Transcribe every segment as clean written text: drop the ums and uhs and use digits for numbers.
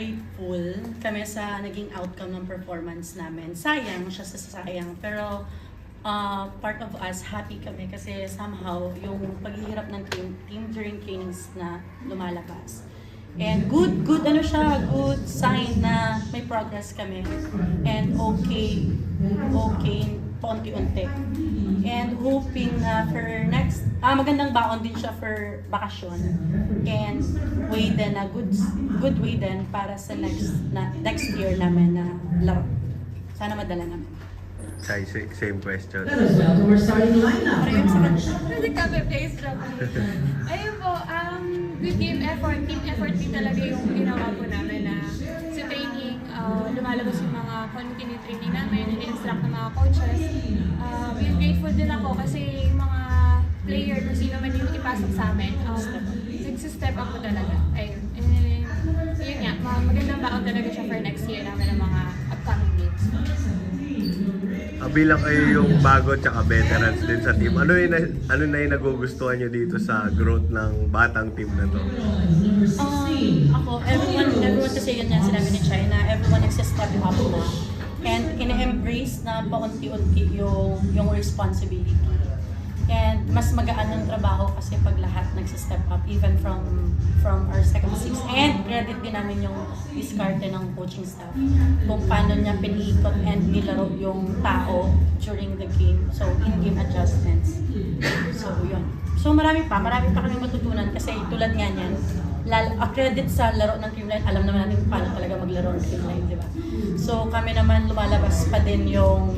grateful kami sa naging outcome ng performance namin. Sayang siya sa sayang, pero part of us, happy kami kasi somehow yung paghihirap ng team during trainings na lumalabas. And good ano siya, good sign na may progress kami. And okay, paunti-unti. And hoping na for next, magandang baon din siya for bakasyon. And way din, good way din para sa next year namin na laro. Sana madala namin. Same question. We're starting the lineup. Kasi kami place job. Ayun po, good team effort din talaga yung ginawa po namin na sa training, lumalabas yung mga continuity training namin, in-instruct ng mga coaches. We're grateful din ako kasi yung mga player, kung sino man yung ipasok sa amin, nag-step up po talaga. Ayun. And yun nga, magandang baon talaga siya for next year namin ng mga upcoming games. Bilang kayo yung bago tsaka veterans din sa team, ano na yung nagugustuhan nyo dito sa growth ng batang team na to? Ako, everyone kasi yun yan sinabi ni China, everyone is step up na. And ina-embrace na paunti-unti yung responsibility. And mas magaan ng trabaho kasi pag lahat nagsi-step up, even from our second six. And credit din namin yung diskarte ng coaching staff kung paano niya piniikot and nilaro yung tao during the game. So, in-game adjustments. So, yun. So, marami pa kami matutunan kasi tulad nga niyan, credit sa laro ng Creamline, alam naman natin paano talaga maglaro ng Creamline, di ba? So, kami naman lumalabas pa din yung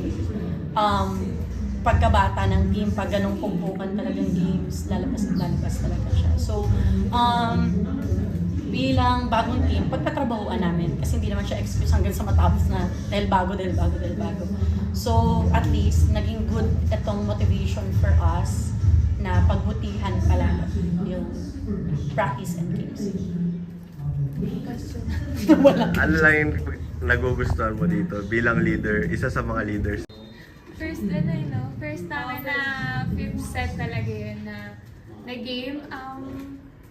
pagkabata ng team, pag ganong pumpukan talagang games, lalabas talaga siya. So, bilang bagong team, pagtatrabahuan namin, kasi hindi naman siya excuse hanggang sa matapos na dahil bago. So, at least, naging good itong motivation for us na pagbutihan pala yung practice and games. Wala. Ano lang yung nagugustuhan mo dito bilang leader, isa sa mga leaders? First namin na fifth set talaga yun na game.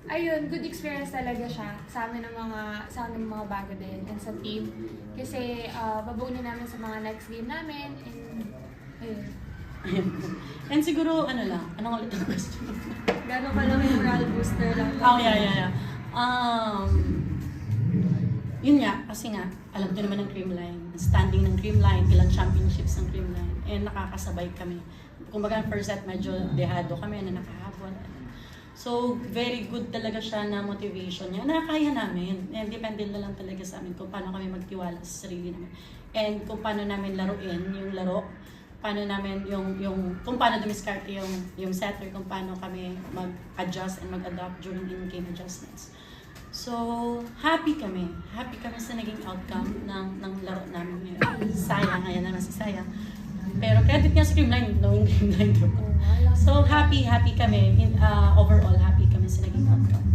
Ayun, good experience talaga siya sa amin ng mga bago din and sa team. Kasi babuunin namin sa mga next game namin and ayun. And siguro, anong ulit ang question? Gano'n pa lang yung morale booster lang. Oh, yeah. Yun nga, kasi nga, alam ko naman ng Creamline, standing ng Creamline, ilang championships ng Creamline, and nakakasabay kami. Kumbaga, first set, medyo dehado kami na nakahabol. So, very good talaga siya na motivation niya. Nakakaya namin. And depende na lang talaga sa amin kung paano kami magtiwala sa sarili namin. And kung paano namin laruin yung laro, paano namin kung paano dumiskarte yung setter, kung paano kami mag-adjust and mag-adapt during in-game adjustments. So, happy kami sa naging outcome ng laro namin ngayon. Sayang, ayan naman si Sayang. Pero credit niya sa Creamline, knowing Creamline. So, happy kami. Overall, happy kami sa naging outcome.